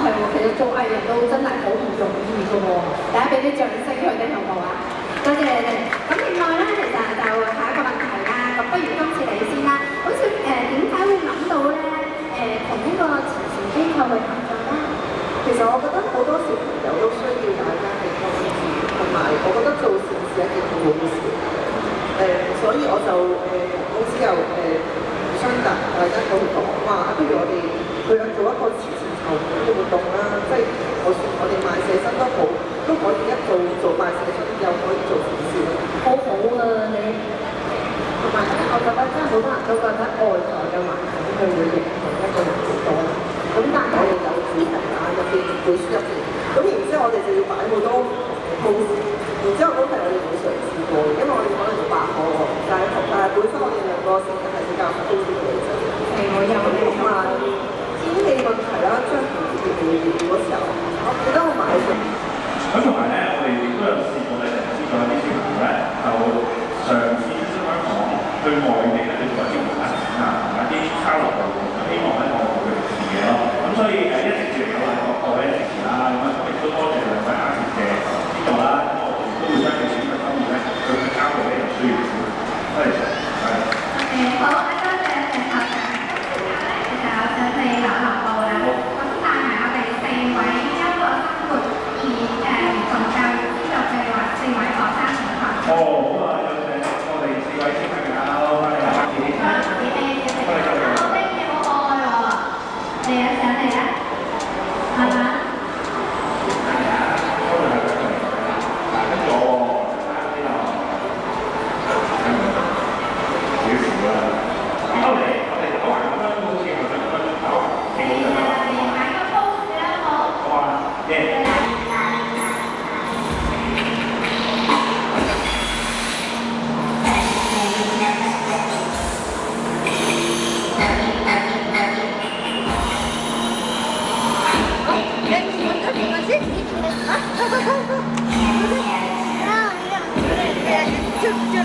係喎，其實做藝人都真係好唔容易嘅喎，大家俾啲掌聲佢哋好唔好啊？多謝你哋。咁另外咧，其實就下一個問題啦。咁不如今次你先啦。好似點解會諗到咧同呢個慈善機構去合作咧？其實我覺得好多小朋友都需要大家去關注，同埋我覺得做善事係一件好好嘅事。所以我就公司又互相大家喺度講話，不如我哋去做一個慈善籌款嘅活動啦，即係就算我哋賣寫真都好，都可以一做賣寫真，又可以做善事，好好啊你。同埋咧，我覺得真係好多人都覺得外在嘅環境佢會影響一個人好多，咁但係我哋有主題啊，入邊背書入邊，咁然之後我哋就要擺好多佈施，然之後都係我哋冇嘗試過嘅，因為我哋可能做白可樂，但係本身我哋兩個性格係比較高啲嘅，係我有你同埋天氣問題啦，將同業會議嗰時候，我記得我買咗。咁同埋咧，我哋亦都有試過咧，就知道有啲小朋友咧就嘗試出香港去外地咧去做一啲文化展覽同埋一啲交流活動，咁希望咧我會去試嘅咯。咁所以一直住有喺各位支持啦，咁亦都多謝兩位阿姐嘅資助啦，咁我哋都會將佢錢嘅收入咧去交俾有需要嘅小朋友。多謝晒。好，多謝校長。其實我想你留步啦，咁帶埋我哋4位一個生活與兒童教育資助計劃4位學生同學。好啊，有請我哋4位小朋友，歡迎阿姐。好可愛喎！嚟啊，上嚟啦，係嘛？就